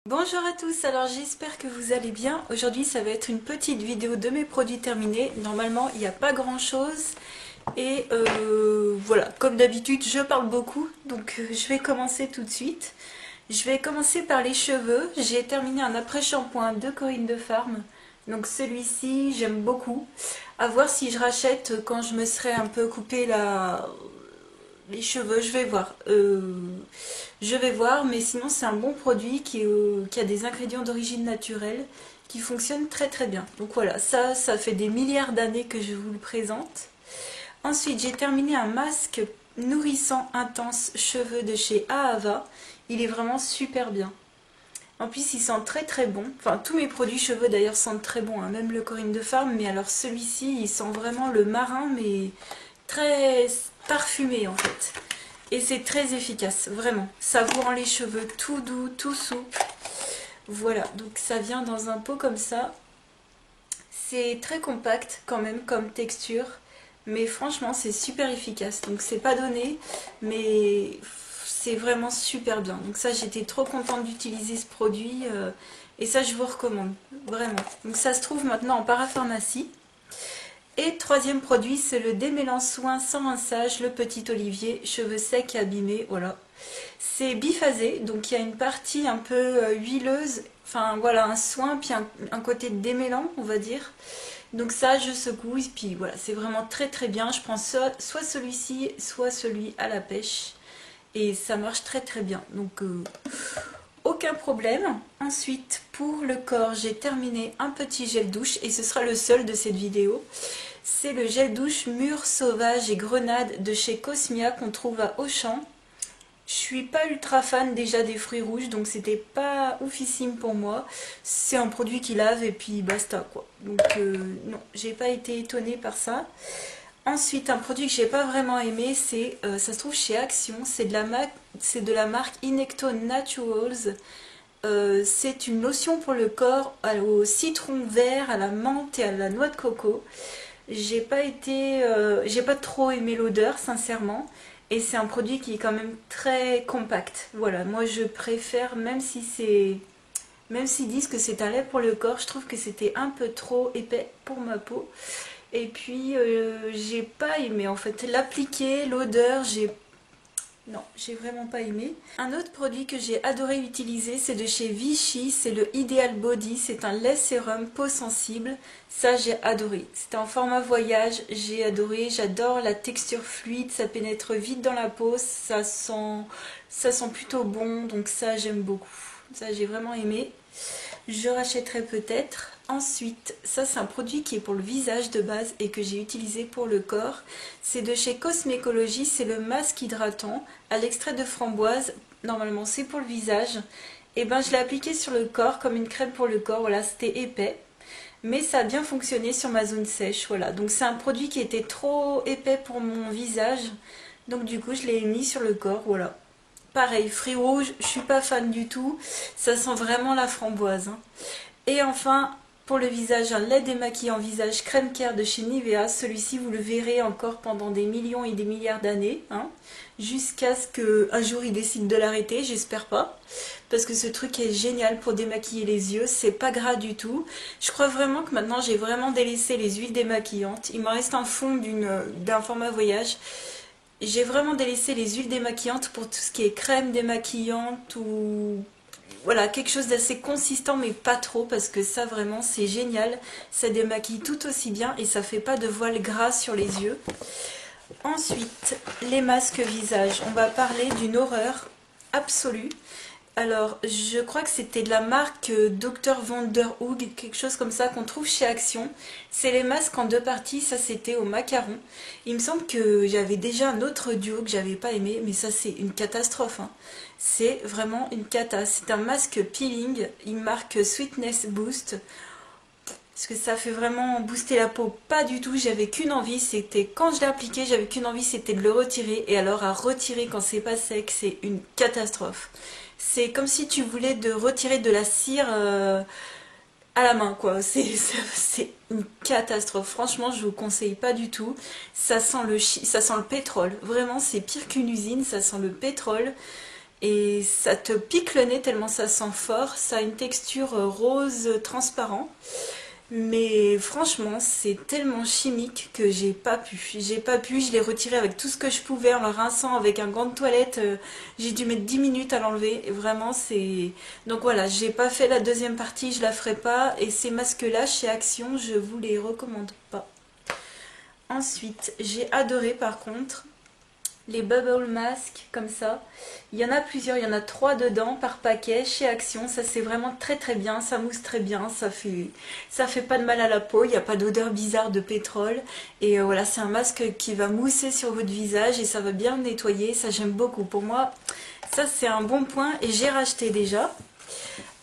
Bonjour à tous, alors j'espère que vous allez bien. Aujourd'hui ça va être une petite vidéo de mes produits terminés. Normalement il n'y a pas grand chose et voilà, comme d'habitude je parle beaucoup donc je vais commencer tout de suite. Je vais commencer par les cheveux. J'ai terminé un après-shampoing de Corinne de Farm. Donc celui-ci j'aime beaucoup. À voir si je rachète quand je me serai un peu coupé les cheveux, je vais voir. Je vais voir, mais sinon c'est un bon produit qui a des ingrédients d'origine naturelle qui fonctionnent très très bien. Donc voilà, ça fait des milliards d'années que je vous le présente. Ensuite, j'ai terminé un masque nourrissant intense cheveux de chez Ahava. Il est vraiment super bien. En plus, il sent très très bon. Enfin, tous mes produits cheveux d'ailleurs sentent très bon, hein, même le Corinne de Farm. Mais alors celui-ci, il sent vraiment le marin, mais très parfumé en fait. Et c'est très efficace, vraiment. Savourant les cheveux, tout doux, tout souple. Voilà, donc ça vient dans un pot comme ça. C'est très compact quand même comme texture. Mais franchement, c'est super efficace. Donc c'est pas donné, mais c'est vraiment super bien. Donc ça, j'étais trop contente d'utiliser ce produit. Et ça, je vous recommande, vraiment. Donc ça se trouve maintenant en parapharmacie. Et troisième produit, c'est le démêlant soin sans rinçage, le petit olivier, cheveux secs et abîmés, voilà. C'est biphasé, donc il y a une partie un peu huileuse, enfin voilà, un soin, puis un côté démêlant, on va dire. Donc ça, je secoue, et puis voilà, c'est vraiment très très bien. Je prends soit celui-ci, soit celui à la pêche, et ça marche très très bien. Donc aucun problème. Ensuite, pour le corps, j'ai terminé un petit gel douche, et ce sera le seul de cette vidéo. C'est le gel douche mûre sauvage et grenade de chez Cosmia qu'on trouve à Auchan. Je suis pas ultra fan déjà des fruits rouges, donc c'était pas oufissime pour moi. C'est un produit qui lave et puis basta quoi. Donc non, j'ai pas été étonnée par ça. Ensuite, un produit que j'ai pas vraiment aimé, c'est ça se trouve chez Action, c'est de la marque Inecto Naturals. C'est une lotion pour le corps au citron vert, à la menthe et à la noix de coco. J'ai pas trop aimé l'odeur, sincèrement. Et c'est un produit qui est quand même très compact. Voilà, moi je préfère, même s'ils disent que c'est un lait pour le corps, je trouve que c'était un peu trop épais pour ma peau. Et puis j'ai pas aimé en fait l'appliquer, l'odeur, non, j'ai vraiment pas aimé. Un autre produit que j'ai adoré utiliser, c'est de chez Vichy, c'est le Ideal Body, c'est un lait sérum peau sensible. Ça, j'ai adoré. C'était en format voyage, j'ai adoré, j'adore la texture fluide, ça pénètre vite dans la peau, ça sent plutôt bon, donc ça, j'aime beaucoup. Ça, j'ai vraiment aimé. Je rachèterai peut-être. Ensuite, ça c'est un produit qui est pour le visage de base et que j'ai utilisé pour le corps. C'est de chez Cosmécologie, c'est le masque hydratant à l'extrait de framboise. Normalement c'est pour le visage. Et ben je l'ai appliqué sur le corps comme une crème pour le corps. Voilà, c'était épais. Mais ça a bien fonctionné sur ma zone sèche. Voilà, donc c'est un produit qui était trop épais pour mon visage. Donc du coup je l'ai mis sur le corps. Voilà. Pareil, fruits rouges, je suis pas fan du tout. Ça sent vraiment la framboise, hein. Et enfin, pour le visage, un lait démaquillant visage crème care de chez Nivea. Celui-ci, vous le verrez encore pendant des millions et des milliards d'années, hein, jusqu'à ce qu'un jour il décide de l'arrêter, j'espère pas. Parce que ce truc est génial pour démaquiller les yeux, c'est pas gras du tout. Je crois vraiment que maintenant j'ai vraiment délaissé les huiles démaquillantes. Il me reste un fond d'un format voyage. J'ai vraiment délaissé les huiles démaquillantes pour tout ce qui est crème démaquillante ou voilà, quelque chose d'assez consistant mais pas trop parce que ça vraiment c'est génial. Ça démaquille tout aussi bien et ça fait pas de voile gras sur les yeux. Ensuite, les masques visage. On va parler d'une horreur absolue. Alors, je crois que c'était de la marque Dr. Van der Hoog, quelque chose comme ça qu'on trouve chez Action. C'est les masques en deux parties, ça c'était au macaron. Il me semble que j'avais déjà un autre duo que j'avais pas aimé, mais ça c'est une catastrophe, hein. C'est vraiment une cata. C'est un masque peeling, il marque Sweetness Boost. Parce que ça fait vraiment booster la peau. Pas du tout, j'avais qu'une envie, c'était quand je l'ai appliqué, j'avais qu'une envie, c'était de le retirer. Et alors à retirer quand c'est pas sec, c'est une catastrophe. C'est comme si tu voulais retirer de la cire à la main, quoi. C'est une catastrophe. Franchement, je vous conseille pas du tout. Ça sent le pétrole. Vraiment, c'est pire qu'une usine, ça sent le pétrole. et ça te pique le nez tellement ça sent fort. Ça a une texture rose transparent. Mais franchement, c'est tellement chimique que j'ai pas pu. J'ai pas pu, je l'ai retiré avec tout ce que je pouvais en le rinçant avec un gant de toilette. J'ai dû mettre 10 minutes à l'enlever. Et vraiment, c'est... Donc voilà, j'ai pas fait la deuxième partie, je la ferai pas. Et ces masques-là, chez Action, je vous les recommande pas. Ensuite, j'ai adoré par contre les bubble masks comme ça. Il y en a plusieurs, il y en a 3 dedans par paquet chez Action. Ça c'est vraiment très très bien, ça mousse très bien, ça fait pas de mal à la peau, il n'y a pas d'odeur bizarre de pétrole. Et voilà, c'est un masque qui va mousser sur votre visage et ça va bien nettoyer, ça j'aime beaucoup. Pour moi, ça c'est un bon point et j'ai racheté déjà.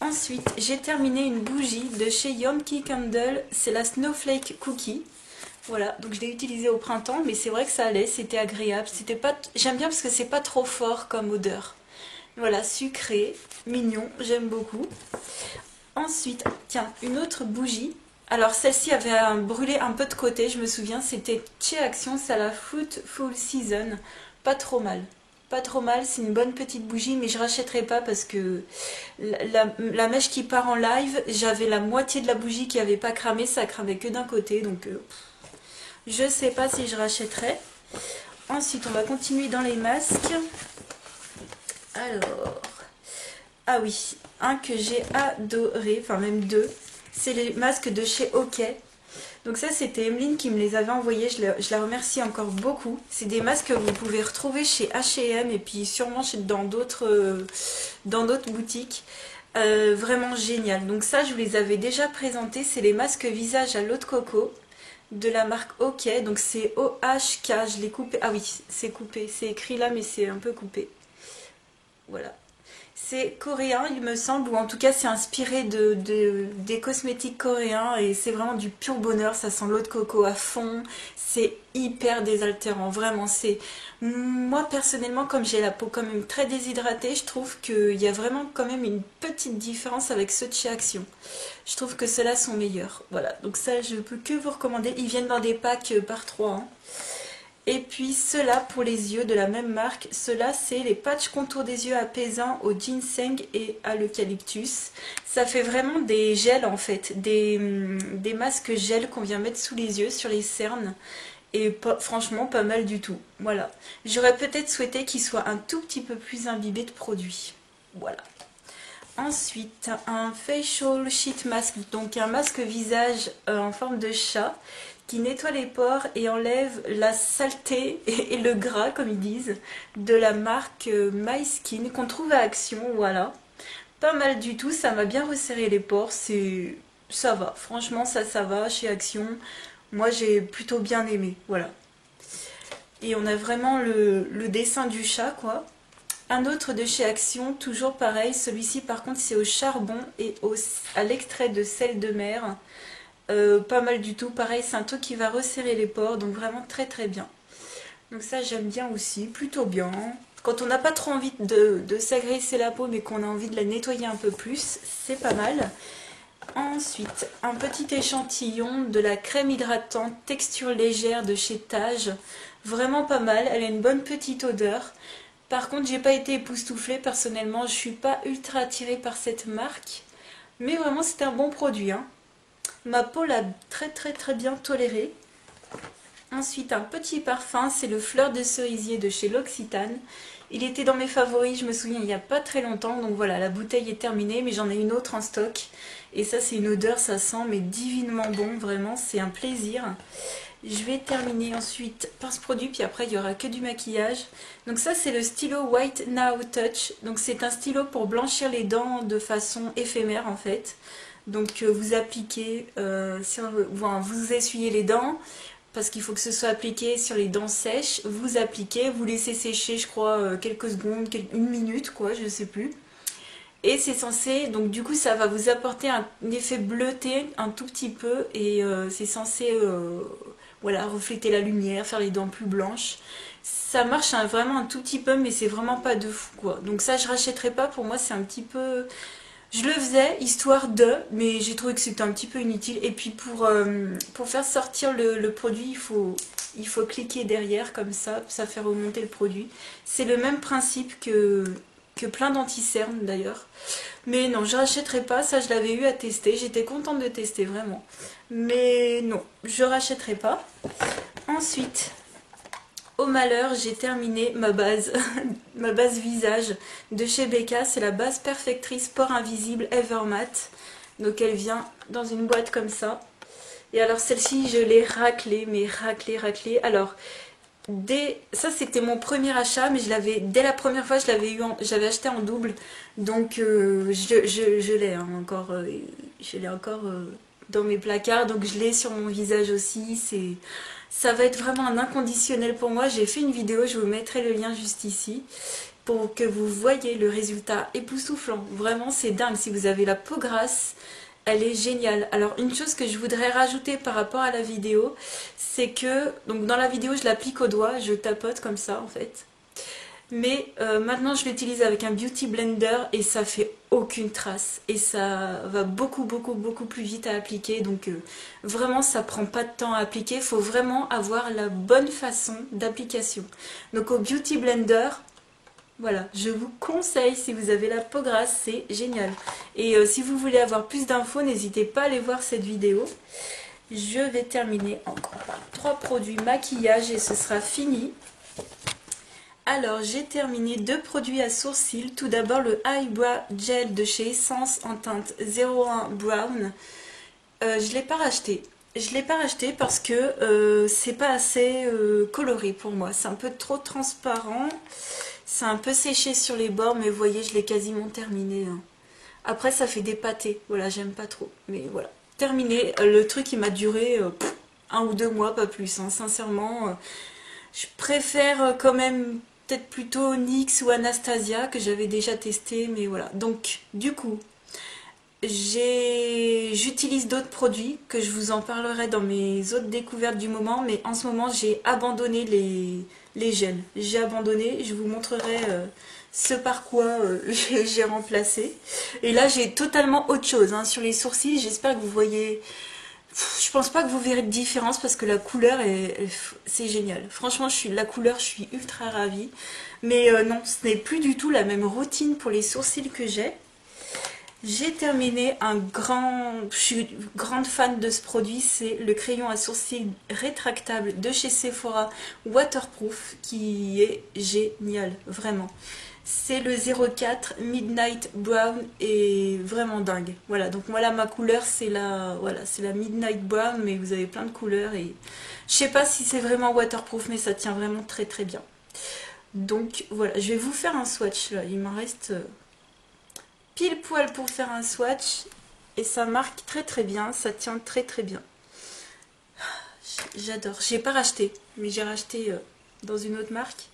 Ensuite, j'ai terminé une bougie de chez Yankee Candle, c'est la Snowflake Cookie. Voilà, donc je l'ai utilisé au printemps, mais c'est vrai que ça allait, c'était agréable. C'était pas, j'aime bien parce que c'est pas trop fort comme odeur. Voilà, sucré, mignon, j'aime beaucoup. Ensuite, tiens, une autre bougie. Alors celle-ci avait brûlé un peu de côté, je me souviens, c'était chez Action, c'est la Fruitful Season. Pas trop mal. Pas trop mal, c'est une bonne petite bougie, mais je rachèterai pas parce que la mèche qui part en live, j'avais la moitié de la bougie qui avait pas cramé, ça cramait que d'un côté, donc... je sais pas si je rachèterai. Ensuite, on va continuer dans les masques. Alors, ah oui, un que j'ai adoré, enfin même deux, c'est les masques de chez OK. Donc ça, c'était Emeline qui me les avait envoyés, je la remercie encore beaucoup. C'est des masques que vous pouvez retrouver chez H&M et puis sûrement dans d'autres boutiques. Vraiment génial. Donc ça, je vous les avais déjà présentés, c'est les masques visage à l'eau de coco de la marque OK, donc c'est OHK, je l'ai coupé, ah oui, c'est coupé, c'est écrit là mais c'est un peu coupé, voilà. C'est coréen il me semble, ou en tout cas c'est inspiré des cosmétiques coréens et c'est vraiment du pur bonheur, ça sent l'eau de coco à fond, c'est hyper désaltérant, vraiment c'est... Moi personnellement comme j'ai la peau quand même très déshydratée, je trouve qu'il y a vraiment quand même une petite différence avec ceux de chez Action. Je trouve que ceux-là sont meilleurs, voilà, donc ça je peux que vous recommander, ils viennent dans des packs par 3 ans. Et puis ceux-là pour les yeux de la même marque, ceux-là c'est les patchs contour des yeux apaisants au ginseng et à l'eucalyptus. Ça fait vraiment des gels en fait, des masques gel qu'on vient mettre sous les yeux, sur les cernes. Et pas, franchement pas mal du tout, voilà. J'aurais peut-être souhaité qu'ils soient un tout petit peu plus imbibés de produits, voilà. Ensuite, un facial sheet mask, donc un masque visage en forme de chat qui nettoie les pores et enlève la saleté et le gras, comme ils disent, de la marque My Skin qu'on trouve à Action, voilà. Pas mal du tout, ça m'a bien resserré les pores, ça va, franchement ça va chez Action. Moi j'ai plutôt bien aimé, voilà. Et on a vraiment le dessin du chat, quoi. Un autre de chez Action, toujours pareil, celui-ci par contre c'est au charbon et à l'extrait de sel de mer. Pas mal du tout, pareil c'est un truc qui va resserrer les pores, donc vraiment très très bien. Donc ça j'aime bien aussi, plutôt bien. Quand on n'a pas trop envie de s'agresser la peau mais qu'on a envie de la nettoyer un peu plus, c'est pas mal. Ensuite, un petit échantillon de la crème hydratante texture légère de chez Tage. Vraiment pas mal, elle a une bonne petite odeur. Par contre, j'ai pas été époustouflée personnellement, je suis pas ultra attirée par cette marque. Mais vraiment, c'est un bon produit, hein. Ma peau l'a très très très bien toléré. Ensuite, un petit parfum, c'est le fleur de cerisier de chez L'Occitane. Il était dans mes favoris, je me souviens, il n'y a pas très longtemps. Donc voilà, la bouteille est terminée, mais j'en ai une autre en stock. Et ça, c'est une odeur, ça sent mais divinement bon, vraiment, c'est un plaisir. Je vais terminer ensuite par ce produit, puis après il n'y aura que du maquillage. Donc ça c'est le stylo White Now Touch. Donc c'est un stylo pour blanchir les dents de façon éphémère en fait. Donc vous appliquez, vous essuyez les dents, parce qu'il faut que ce soit appliqué sur les dents sèches. Vous appliquez, vous laissez sécher je crois quelques secondes, une minute quoi, je sais plus. Et c'est censé, donc du coup ça va vous apporter un effet bleuté un tout petit peu. Et c'est censé... voilà, refléter la lumière, faire les dents plus blanches. Ça marche vraiment un tout petit peu, mais c'est vraiment pas de fou, quoi. Donc ça, je rachèterai pas. Pour moi, c'est un petit peu... Je le faisais, histoire de, mais j'ai trouvé que c'était un petit peu inutile. Et puis pour faire sortir le produit, il faut cliquer derrière, comme ça fait remonter le produit. C'est le même principe que plein d'anti-cernes d'ailleurs. Mais non, je rachèterai pas, ça je l'avais eu à tester, j'étais contente de tester vraiment. Mais non, je rachèterai pas. Ensuite, au malheur, j'ai terminé ma base, ma base visage de chez Becca. C'est la base Perfectrice Pore Invisible Ever Matte. Donc elle vient dans une boîte comme ça. Et alors celle-ci, je l'ai raclée, mais raclée. Alors, ça c'était mon premier achat, mais dès la première fois, j'avais acheté en double. Donc je l'ai encore, je l'ai encore dans mes placards. Donc je l'ai sur mon visage aussi. Ça va être vraiment un inconditionnel pour moi. J'ai fait une vidéo, je vous mettrai le lien juste ici pour que vous voyez le résultat époustouflant. Vraiment, c'est dingue. Si vous avez la peau grasse, elle est géniale. Alors, une chose que je voudrais rajouter par rapport à la vidéo, c'est que, donc dans la vidéo, je l'applique au doigt, je tapote comme ça en fait. Mais maintenant je l'utilise avec un beauty blender et ça fait aucune trace et ça va beaucoup plus vite à appliquer. Donc vraiment ça prend pas de temps à appliquer, il faut vraiment avoir la bonne façon d'application. Donc au beauty blender, voilà, je vous conseille si vous avez la peau grasse, c'est génial. Et si vous voulez avoir plus d'infos, n'hésitez pas à aller voir cette vidéo. Je vais terminer encore par 3 produits maquillage et ce sera fini. Alors, j'ai terminé 2 produits à sourcils. Tout d'abord, le Eyebrow Gel de chez Essence en teinte 01 Brown. Je ne l'ai pas racheté. Je ne l'ai pas racheté parce que c'est pas assez coloré pour moi. C'est un peu trop transparent. C'est un peu séché sur les bords, mais vous voyez, je l'ai quasiment terminé. Après, ça fait des pâtés. Voilà, j'aime pas trop. Mais voilà, terminé. Le truc, il m'a duré 1 ou 2 mois, pas plus. Sincèrement, je préfère quand même peut-être plutôt NYX ou Anastasia que j'avais déjà testé, mais voilà. Donc du coup, j'utilise d'autres produits que je vous en parlerai dans mes autres découvertes du moment, mais en ce moment j'ai abandonné les gels. J'ai abandonné, je vous montrerai ce par quoi j'ai remplacé. Et là j'ai totalement autre chose sur les sourcils, j'espère que vous voyez. Je pense pas que vous verrez de différence parce que la couleur c'est génial. Franchement, la couleur, je suis ultra ravie. Mais non, ce n'est plus du tout la même routine pour les sourcils que j'ai. J'ai terminé je suis grande fan de ce produit, c'est le crayon à sourcils rétractable de chez Sephora Waterproof qui est génial, vraiment. C'est le 04 Midnight Brown et vraiment dingue. Voilà, donc moi là ma couleur c'est c'est la Midnight Brown, mais vous avez plein de couleurs et je sais pas si c'est vraiment waterproof, mais ça tient vraiment très bien. Donc voilà, je vais vous faire un swatch là, il m'en reste pile poil pour faire un swatch et ça marque très bien, ça tient très bien. J'adore, j'ai pas racheté, mais j'ai racheté dans une autre marque.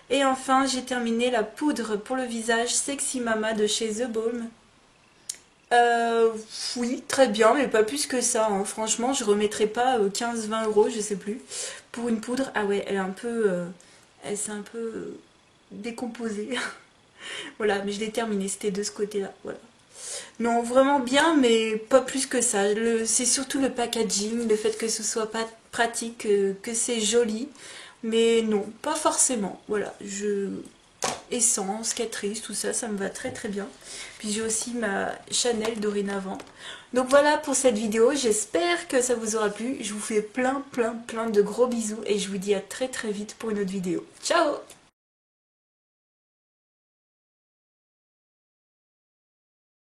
Et enfin, j'ai terminé la poudre pour le visage Sexy Mama de chez The Balm. Oui, très bien, mais pas plus que ça. Franchement, je remettrai pas 15-20 euros, je sais plus, pour une poudre. Ah ouais, elle est un peu, elle s'est un peu décomposée. Voilà, mais je l'ai terminée, c'était de ce côté-là. Voilà. Non, vraiment bien, mais pas plus que ça. C'est surtout le packaging, le fait que ce soit pas pratique, que c'est joli. Mais non, pas forcément. Voilà, essence, Catrice, tout ça, ça me va très bien. Puis j'ai aussi ma Chanel dorénavant. Donc voilà pour cette vidéo, j'espère que ça vous aura plu. Je vous fais plein de gros bisous et je vous dis à très vite pour une autre vidéo. Ciao!